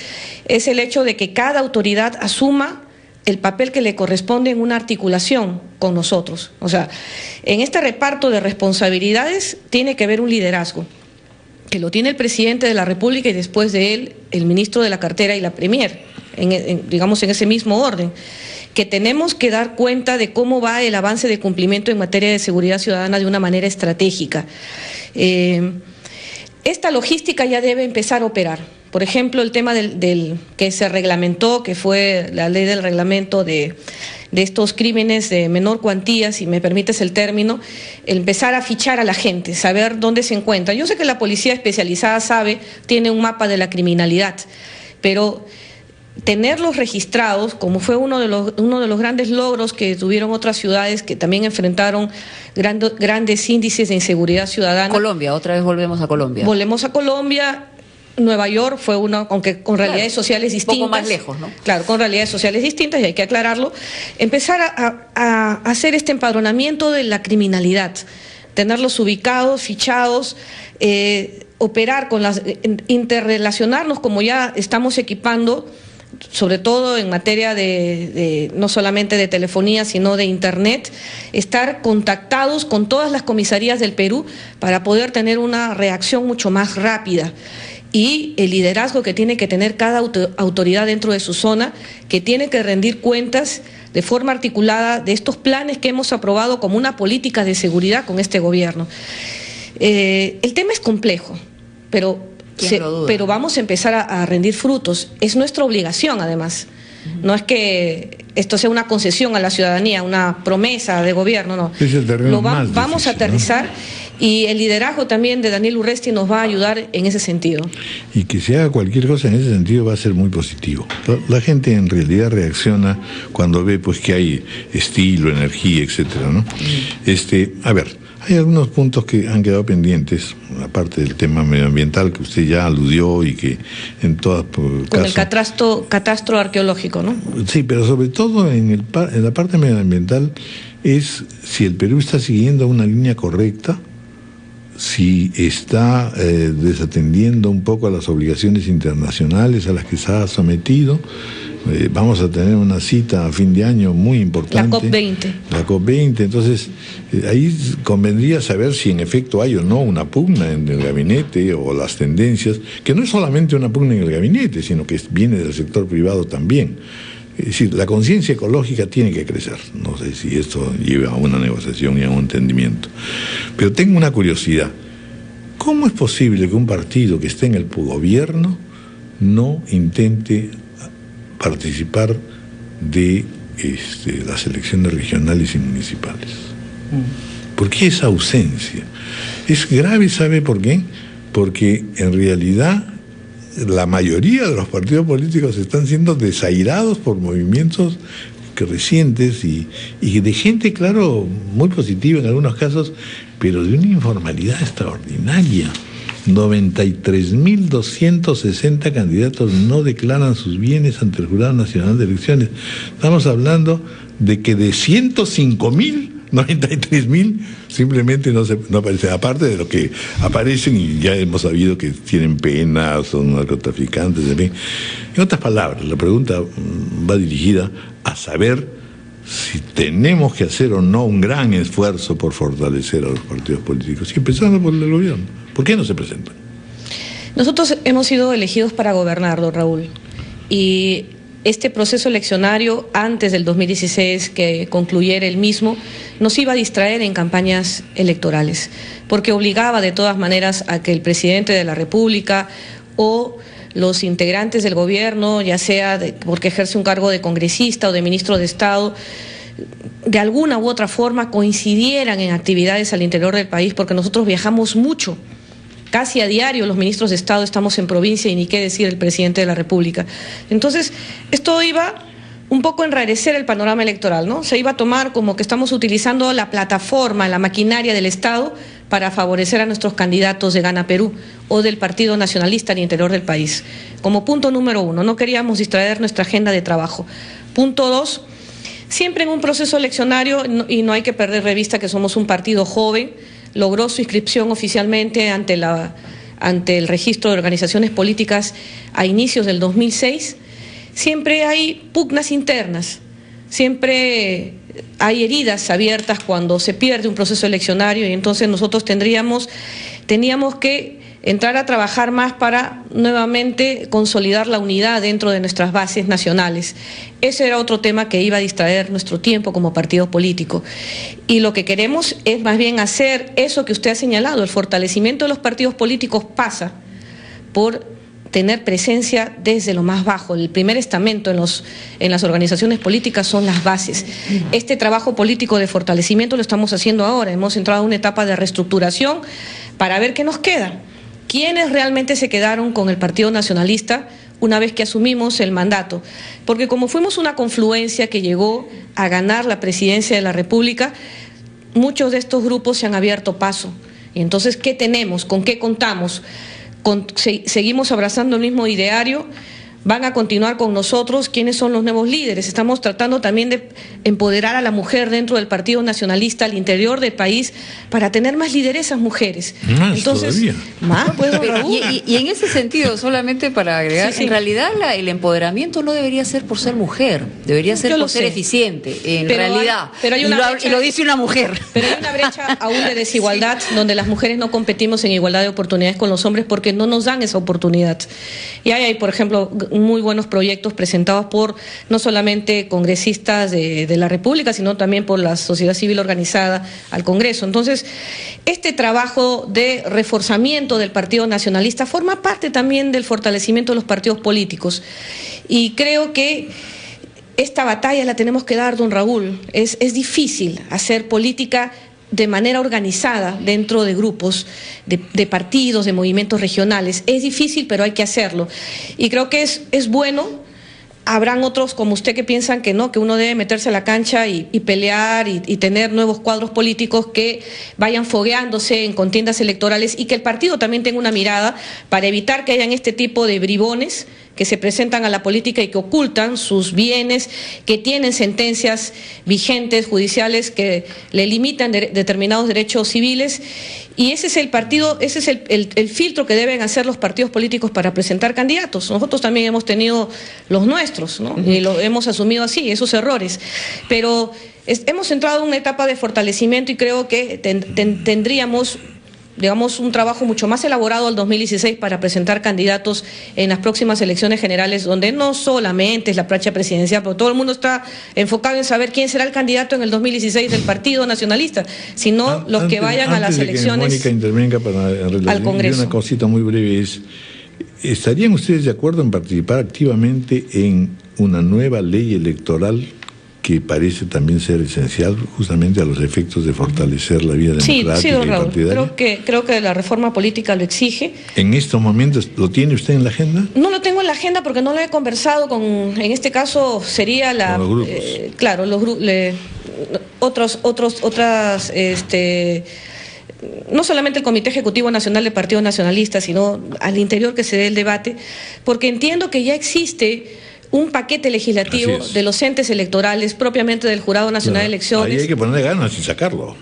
es el hecho de que cada autoridad asuma el papel que le corresponde en una articulación con nosotros. O sea, en este reparto de responsabilidades tiene que haber un liderazgo, que lo tiene el presidente de la República y después de él el ministro de la cartera y la premier, digamos en ese mismo orden, que tenemos que dar cuenta de cómo va el avance de cumplimiento en materia de seguridad ciudadana de una manera estratégica. Esta logística ya debe empezar a operar. Por ejemplo, el tema del que se reglamentó, que fue la ley del reglamento de estos crímenes de menor cuantía, si me permites el término, empezar a fichar a la gente, saber dónde se encuentra. Yo sé que la policía especializada tiene un mapa de la criminalidad, pero tenerlos registrados, como fue uno de los grandes logros que tuvieron otras ciudades que también enfrentaron grandes índices de inseguridad ciudadana. Colombia, otra vez volvemos a Colombia. Volvemos a Colombia. Nueva York fue uno, aunque con realidades sociales distintas. Un poco más lejos, ¿no? Claro, con realidades sociales distintas, y hay que aclararlo. Empezar a hacer este empadronamiento de la criminalidad, tenerlos ubicados, fichados, operar con interrelacionarnos como ya estamos equipando, sobre todo en materia no solamente de telefonía, sino de internet, estar contactados con todas las comisarías del Perú para poder tener una reacción mucho más rápida. Y el liderazgo que tiene que tener cada autoridad dentro de su zona, que tiene que rendir cuentas de forma articulada de estos planes que hemos aprobado como una política de seguridad con este gobierno. El tema es complejo, pero vamos a empezar a rendir frutos. Es nuestra obligación, además. No es que esto sea una concesión a la ciudadanía, una promesa de gobierno, no. Es el terreno vamos a aterrizar, ¿no? Y el liderazgo también de Daniel Urresti nos va a ayudar en ese sentido. Y que se haga cualquier cosa en ese sentido va a ser muy positivo. La gente en realidad reacciona cuando ve pues que hay estilo, energía, etcétera, ¿no? A ver, hay algunos puntos que han quedado pendientes, aparte del tema medioambiental que usted ya aludió y que en todas con el catastro arqueológico, ¿no? Sí, pero sobre todo en la parte medioambiental es si el Perú está siguiendo una línea correcta, si está desatendiendo un poco a las obligaciones internacionales a las que se ha sometido. Vamos a tener una cita a fin de año muy importante. La COP20. La COP20, entonces ahí convendría saber si en efecto hay o no una pugna en el gabinete o las tendencias, que no es solamente una pugna en el gabinete, sino que viene del sector privado también. Es decir, la conciencia ecológica tiene que crecer. No sé si esto lleva a una negociación y a un entendimiento. Pero tengo una curiosidad. ¿Cómo es posible que un partido que esté en el gobierno no intente participar de las elecciones regionales y municipales? ¿Por qué esa ausencia? Es grave, ¿sabe por qué? Porque en realidad la mayoría de los partidos políticos están siendo desairados por movimientos recientes y de gente, claro, muy positiva en algunos casos, pero de una informalidad extraordinaria. 93.260 candidatos no declaran sus bienes ante el Jurado Nacional de Elecciones. Estamos hablando de que de 105.000, 93.000 simplemente no aparecen, aparte de lo que aparecen y ya hemos sabido que tienen penas, son narcotraficantes, en fin. En otras palabras, la pregunta va dirigida a saber si tenemos que hacer o no un gran esfuerzo por fortalecer a los partidos políticos, y empezando por el gobierno. ¿Por qué no se presentan? Nosotros hemos sido elegidos para gobernar, don Raúl, y este proceso eleccionario, antes del 2016 que concluyera el mismo, nos iba a distraer en campañas electorales, porque obligaba de todas maneras a que el presidente de la República o los integrantes del gobierno, ya sea porque ejerce un cargo de congresista o de ministro de Estado, de alguna u otra forma coincidieran en actividades al interior del país, porque nosotros viajamos mucho. Casi a diario los ministros de Estado estamos en provincia y ni qué decir el presidente de la República. Entonces, esto iba un poco enrarecer el panorama electoral, ¿no? Se iba a tomar como que estamos utilizando la plataforma, la maquinaria del Estado para favorecer a nuestros candidatos de Gana Perú o del Partido Nacionalista al interior del país. Como punto número 1, no queríamos distraer nuestra agenda de trabajo. Punto 2, siempre en un proceso eleccionario, y no hay que perder de vista que somos un partido joven, logró su inscripción oficialmente ante el registro de organizaciones políticas a inicios del 2006, siempre hay pugnas internas, siempre hay heridas abiertas cuando se pierde un proceso eleccionario, y entonces nosotros teníamos que entrar a trabajar más para nuevamente consolidar la unidad dentro de nuestras bases nacionales. Ese era otro tema que iba a distraer nuestro tiempo como partido político. Y lo que queremos es más bien hacer eso que usted ha señalado, el fortalecimiento de los partidos políticos pasa por tener presencia desde lo más bajo. El primer estamento en las organizaciones políticas son las bases. Este trabajo político de fortalecimiento lo estamos haciendo ahora. Hemos entrado a una etapa de reestructuración para ver qué nos queda. ¿Quiénes realmente se quedaron con el Partido Nacionalista una vez que asumimos el mandato? Porque como fuimos una confluencia que llegó a ganar la presidencia de la República, muchos de estos grupos se han abierto paso. Y entonces, ¿qué tenemos? ¿Con qué contamos? Seguimos abrazando el mismo ideario, van a continuar con nosotros. ¿Quiénes son los nuevos líderes? Estamos tratando también de empoderar a la mujer dentro del Partido Nacionalista al interior del país para tener más lideresas mujeres. Más entonces, todavía. Más, pues, y en ese sentido, solamente para agregar, sí. en realidad el empoderamiento no debería ser por ser mujer, debería ser por ser eficiente, en realidad. Pero hay una brecha, y lo dice una mujer. Pero hay una brecha aún de desigualdad donde las mujeres no competimos en igualdad de oportunidades con los hombres porque no nos dan esa oportunidad. Y hay, por ejemplo, muy buenos proyectos presentados por no solamente congresistas de la República, sino también por la sociedad civil organizada al Congreso. Entonces, este trabajo de reforzamiento del Partido Nacionalista forma parte también del fortalecimiento de los partidos políticos. Y creo que esta batalla la tenemos que dar, don Raúl. Es difícil hacer política de manera organizada dentro de grupos, de partidos, de movimientos regionales. Es difícil, pero hay que hacerlo. Y creo que es bueno. Habrán otros como usted que piensan que no, que uno debe meterse a la cancha y pelear y tener nuevos cuadros políticos que vayan fogueándose en contiendas electorales y que el partido también tenga una mirada para evitar que hayan este tipo de bribones que se presentan a la política y que ocultan sus bienes, que tienen sentencias vigentes judiciales que le limitan determinados derechos civiles. Y ese es el filtro que deben hacer los partidos políticos para presentar candidatos. Nosotros también hemos tenido los nuestros, ¿no? Y lo hemos asumido así, esos errores. Pero hemos entrado en una etapa de fortalecimiento y creo que tendríamos, digamos, un trabajo mucho más elaborado al 2016 para presentar candidatos en las próximas elecciones generales, donde no solamente es la plancha presidencial, pero todo el mundo está enfocado en saber quién será el candidato en el 2016 del Partido Nacionalista, sino los que vayan a las elecciones. Mónica intervenga al Congreso. Una cosita muy breve es, ¿estarían ustedes de acuerdo en participar activamente en una nueva ley electoral que parece también ser esencial justamente a los efectos de fortalecer la vida democrática sí, don y Raúl, partidaria? creo que la reforma política lo exige. ¿En estos momentos lo tiene usted en la agenda? No lo tengo en la agenda porque no lo he conversado con, en este caso sería la... Con los grupos. Claro, los otras, no solamente el Comité Ejecutivo Nacional del Partido Nacionalista, sino al interior que se dé el debate, porque entiendo que ya existe un paquete legislativo de los entes electorales, propiamente del Jurado Nacional de Elecciones. Ahí hay que ponerle ganas y sacarlo.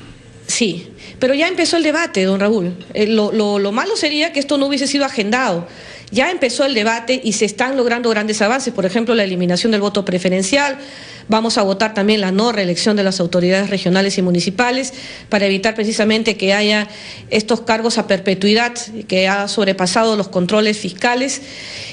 Sí, pero ya empezó el debate, don Raúl. Lo malo sería que esto no hubiese sido agendado. Ya empezó el debate y se están logrando grandes avances, por ejemplo, la eliminación del voto preferencial. Vamos a votar también la no reelección de las autoridades regionales y municipales para evitar precisamente que haya estos cargos a perpetuidad que ha sobrepasado los controles fiscales.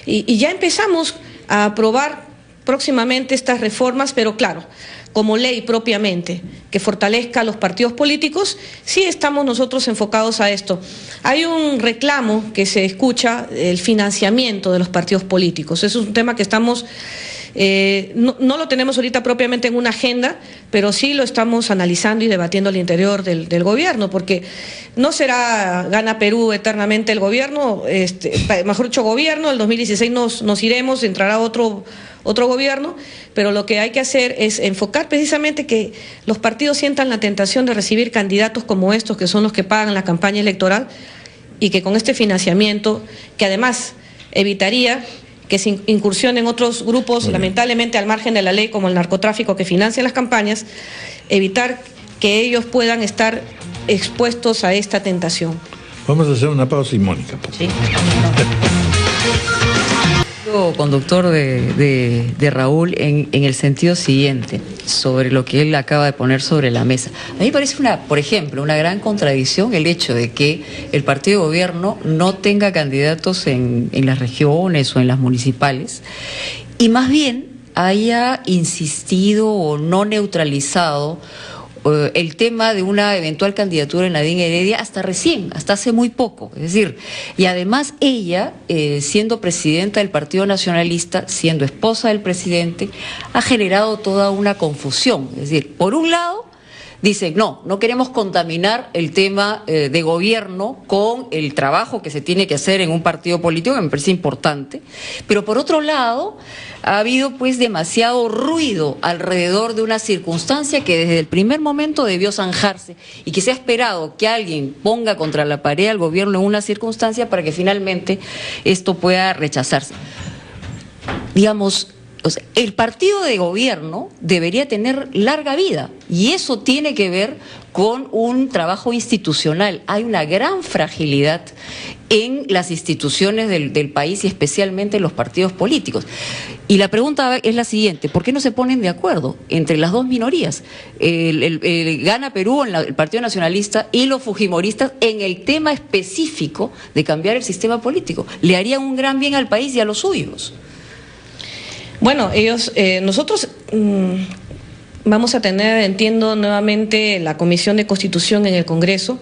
Y ya empezamos a aprobar próximamente estas reformas, pero claro, como ley propiamente, que fortalezca a los partidos políticos, sí estamos nosotros enfocados a esto. Hay un reclamo que se escucha, el financiamiento de los partidos políticos. Es un tema que estamos No lo tenemos ahorita propiamente en una agenda, pero sí lo estamos analizando y debatiendo al interior del gobierno, porque no será Gana Perú eternamente el gobierno, mejor dicho gobierno, el 2016 nos iremos, entrará otro gobierno, pero lo que hay que hacer es enfocar precisamente que los partidos sientan la tentación de recibir candidatos como estos, que son los que pagan la campaña electoral, y que con este financiamiento, que además evitaría que se incursionen otros grupos, lamentablemente al margen de la ley, como el narcotráfico, que financian las campañas, evitar que ellos puedan estar expuestos a esta tentación. Vamos a hacer una pausa y Mónica. Sí. Conductor de Raúl en el sentido siguiente, sobre lo que él acaba de poner sobre la mesa. A mí me parece, por ejemplo, una gran contradicción el hecho de que el partido de gobierno no tenga candidatos en las regiones o en las municipales, y más bien haya insistido o no neutralizado el tema de una eventual candidatura de Nadine Heredia hasta hace muy poco. Es decir, y además ella, siendo presidenta del Partido Nacionalista, siendo esposa del presidente, ha generado toda una confusión. Es decir, por un lado, dicen, no queremos contaminar el tema de gobierno con el trabajo que se tiene que hacer en un partido político, que me parece importante, pero por otro lado ha habido pues demasiado ruido alrededor de una circunstancia que desde el primer momento debió zanjarse y que se ha esperado que alguien ponga contra la pared al gobierno en una circunstancia para que finalmente esto pueda rechazarse. Digamos, o sea, el partido de gobierno debería tener larga vida y eso tiene que ver con un trabajo institucional. Hay una gran fragilidad en las instituciones del país y especialmente en los partidos políticos. Y la pregunta es la siguiente: ¿por qué no se ponen de acuerdo entre las dos minorías? El Gana Perú, el Partido Nacionalista, y los fujimoristas en el tema específico de cambiar el sistema político. Le harían un gran bien al país y a los suyos. Bueno, nosotros vamos a tener, entiendo, nuevamente la Comisión de Constitución en el Congreso.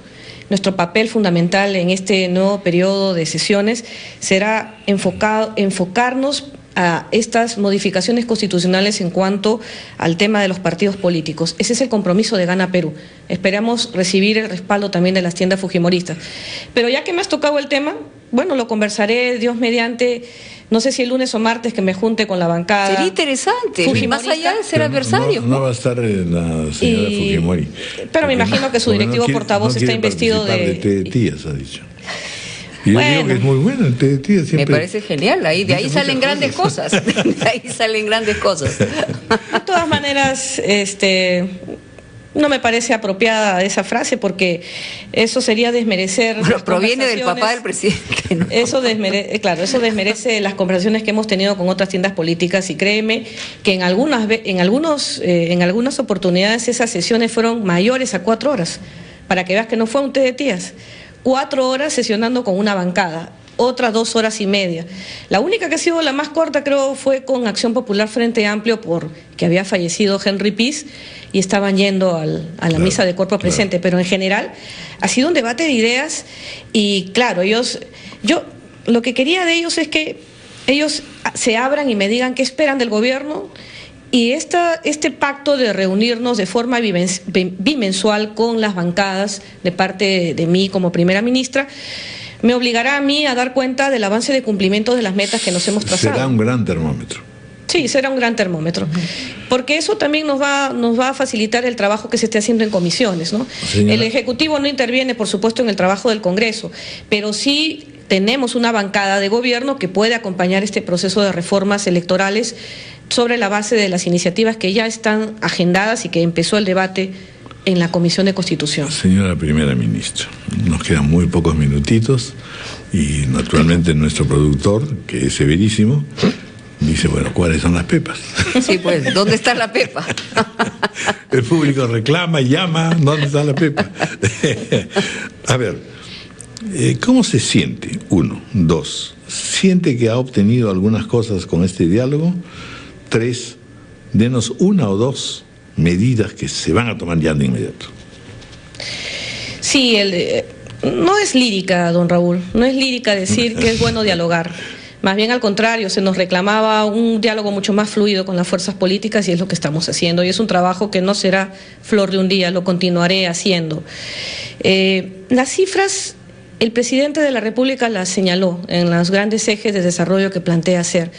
Nuestro papel fundamental en este nuevo periodo de sesiones será enfocarnos a estas modificaciones constitucionales en cuanto al tema de los partidos políticos. Ese es el compromiso de Gana Perú. Esperamos recibir el respaldo también de las tiendas fujimoristas. Pero ya que me has tocado el tema, bueno, lo conversaré, Dios mediante, no sé si el lunes o martes, que me junte con la bancada. Sería interesante, más allá de ser adversarios. No va a estar la señora Fujimori. Pero me imagino que su directivo portavoz está investido de té de tías, ha dicho. Y yo digo que es muy bueno el té de tías. Me parece genial, de ahí salen grandes cosas. De ahí salen grandes cosas. De todas maneras, no me parece apropiada esa frase, porque eso sería desmerecer. Bueno, proviene del papá del presidente, ¿no? Eso desmerece las conversaciones que hemos tenido con otras tiendas políticas, y créeme que en algunas oportunidades esas sesiones fueron mayores a 4 horas, para que veas que no fue un té de tías. 4 horas sesionando con una bancada, otras 2 horas y media. La única que ha sido la más corta, creo, fue con Acción Popular Frente Amplio, porque había fallecido Henry Piz y estaban yendo a la misa de cuerpo presente, pero en general ha sido un debate de ideas. Y claro, lo que quería de ellos es que ellos se abran y me digan qué esperan del gobierno. Y este pacto de reunirnos de forma bimensual con las bancadas de parte de mí como primera ministra me obligará a mí a dar cuenta del avance de cumplimiento de las metas que nos hemos trazado. Será un gran termómetro. Sí, será un gran termómetro, porque eso también nos va a facilitar el trabajo que se esté haciendo en comisiones, ¿no? El Ejecutivo no interviene, por supuesto, en el trabajo del Congreso, pero sí tenemos una bancada de gobierno que puede acompañar este proceso de reformas electorales sobre la base de las iniciativas que ya están agendadas y que empezó el debate en la Comisión de Constitución. Señora Primera Ministra, nos quedan muy pocos minutitos y naturalmente nuestro productor, que es severísimo, dice, bueno, ¿cuáles son las pepas? Sí, pues, ¿dónde está la pepa? El público reclama, llama, ¿dónde está la pepa? A ver, ¿cómo se siente? 1, 2, ¿siente que ha obtenido algunas cosas con este diálogo? 3, denos 1 o 2 medidas que se van a tomar ya de inmediato. Sí, no es lírica, don Raúl, no es lírica decir que es bueno dialogar. Más bien al contrario, se nos reclamaba un diálogo mucho más fluido con las fuerzas políticas y es lo que estamos haciendo. Y es un trabajo que no será flor de un día, lo continuaré haciendo. Las cifras, el presidente de la República las señaló en los grandes ejes de desarrollo que plantea hacer.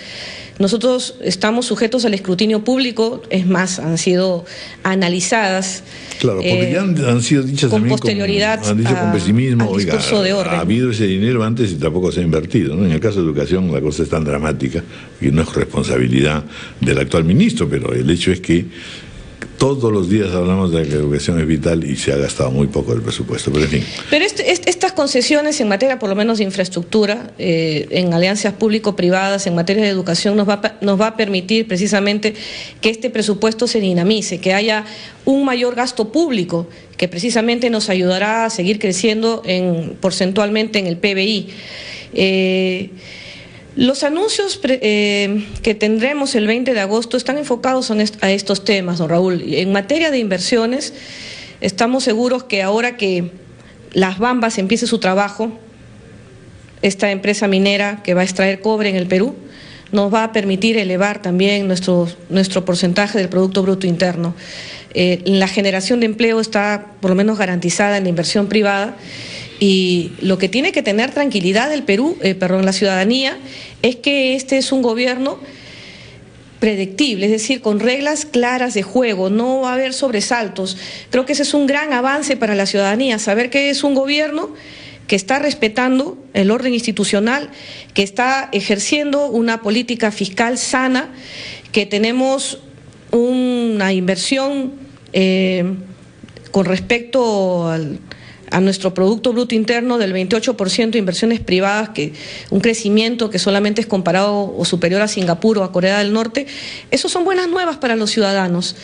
Nosotros estamos sujetos al escrutinio público, es más, han sido analizadas. Claro, porque ya han sido dichas con también posterioridad han dicho con pesimismo, al discurso de orden. Ha habido ese dinero antes y tampoco se ha invertido, ¿no? En el caso de educación la cosa es tan dramática y no es responsabilidad del actual ministro, pero el hecho es que todos los días hablamos de que la educación es vital y se ha gastado muy poco del presupuesto, pero en fin. Pero estas concesiones en materia, por lo menos de infraestructura, en alianzas público-privadas, en materia de educación, nos va a permitir precisamente que este presupuesto se dinamice, que haya un mayor gasto público, que precisamente nos ayudará a seguir creciendo porcentualmente en el PBI. Los anuncios que tendremos el 20 de agosto están enfocados a estos temas, don Raúl. En materia de inversiones, estamos seguros que ahora que Las Bambas empiece su trabajo, esta empresa minera que va a extraer cobre en el Perú, nos va a permitir elevar también nuestro porcentaje del Producto Bruto Interno. La generación de empleo está por lo menos garantizada en la inversión privada. Y lo que tiene que tener tranquilidad el Perú, la ciudadanía, es que este es un gobierno predictible, es decir, con reglas claras de juego, no va a haber sobresaltos. Creo que ese es un gran avance para la ciudadanía, saber que es un gobierno que está respetando el orden institucional, que está ejerciendo una política fiscal sana, que tenemos una inversión con respecto a nuestro Producto Bruto Interno del 28% de inversiones privadas, un crecimiento que solamente es comparado o superior a Singapur o a Corea del Norte. Eso son buenas nuevas para los ciudadanos.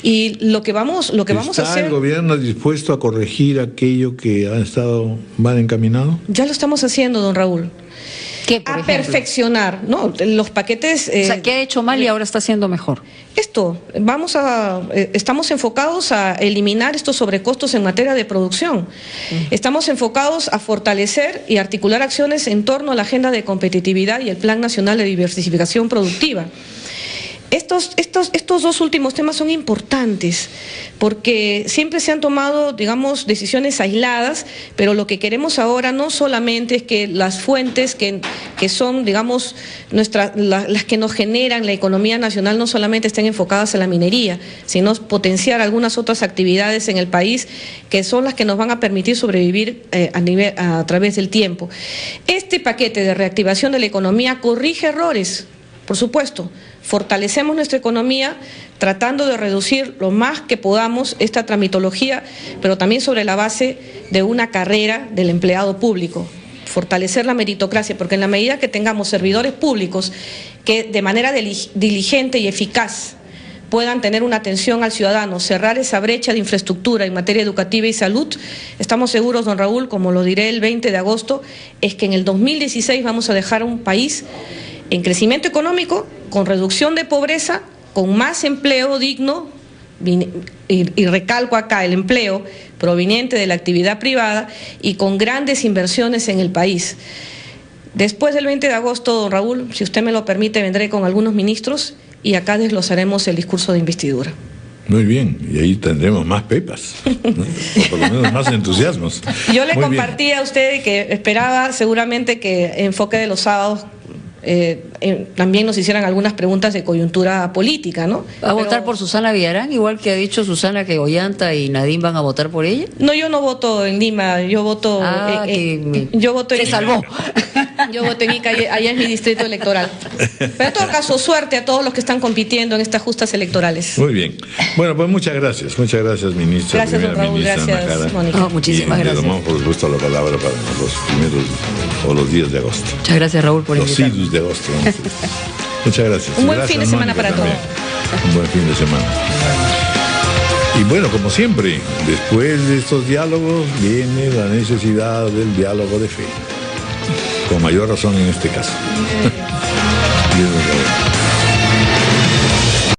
Y lo que vamos a hacer... ¿Está el gobierno dispuesto a corregir aquello que ha estado mal encaminado? Ya lo estamos haciendo, don Raúl. ¿Qué, por ejemplo? Perfeccionar, ¿no? Los paquetes... O sea, ¿qué ha hecho mal y ahora está haciendo mejor? Estamos enfocados a eliminar estos sobrecostos en materia de producción. Estamos enfocados a fortalecer y articular acciones en torno a la agenda de competitividad y el Plan Nacional de Diversificación Productiva. Estos dos últimos temas son importantes porque siempre se han tomado, digamos, decisiones aisladas, pero lo que queremos ahora no solamente es que las fuentes que son, digamos, las que nos generan la economía nacional no solamente estén enfocadas a la minería, sino potenciar algunas otras actividades en el país que son las que nos van a permitir sobrevivir a través del tiempo. Este paquete de reactivación de la economía corrige errores, por supuesto. Fortalecemos nuestra economía tratando de reducir lo más que podamos esta tramitología, pero también sobre la base de una carrera del empleado público. Fortalecer la meritocracia, porque en la medida que tengamos servidores públicos que de manera diligente y eficaz puedan tener una atención al ciudadano, cerrar esa brecha de infraestructura en materia educativa y salud, estamos seguros, don Raúl, como lo diré el 20 de agosto, es que en el 2016 vamos a dejar un país en crecimiento económico, con reducción de pobreza, con más empleo digno, y recalco acá el empleo proveniente de la actividad privada y con grandes inversiones en el país. Después del 20 de agosto, don Raúl, si usted me lo permite, vendré con algunos ministros y acá desglosaremos el discurso de investidura. Muy bien, y ahí tendremos más pepas, ¿no? O por lo menos más entusiasmos. Yo le Muy compartí bien. a usted que esperaba seguramente que Enfoque de los sábados también nos hicieran algunas preguntas de coyuntura política, ¿no? ¿Va a votar por Susana Villarán, igual que ha dicho Susana que Ollanta y Nadine van a votar por ella? No, yo no voto en Lima, yo voto yo voto en se salvó. Yo voto en Ica, allá es mi distrito electoral. Pero en todo caso, suerte a todos los que están compitiendo en estas justas electorales. Muy bien. Bueno, pues muchas gracias, ministra. Gracias, don Raúl, gracias, Mónica. No, muchísimas gracias. Tomamos por supuesto la palabra para los primeros o los días de agosto. Muchas gracias, Raúl, por los invitarme. idus de agosto. Muchas gracias. Un buen Gracias, fin de semana Mónica, para también. Un buen fin de semana. Y bueno, como siempre, después de estos diálogos viene la necesidad del diálogo de fe. Con mayor razón en este caso. Dios nos bendiga.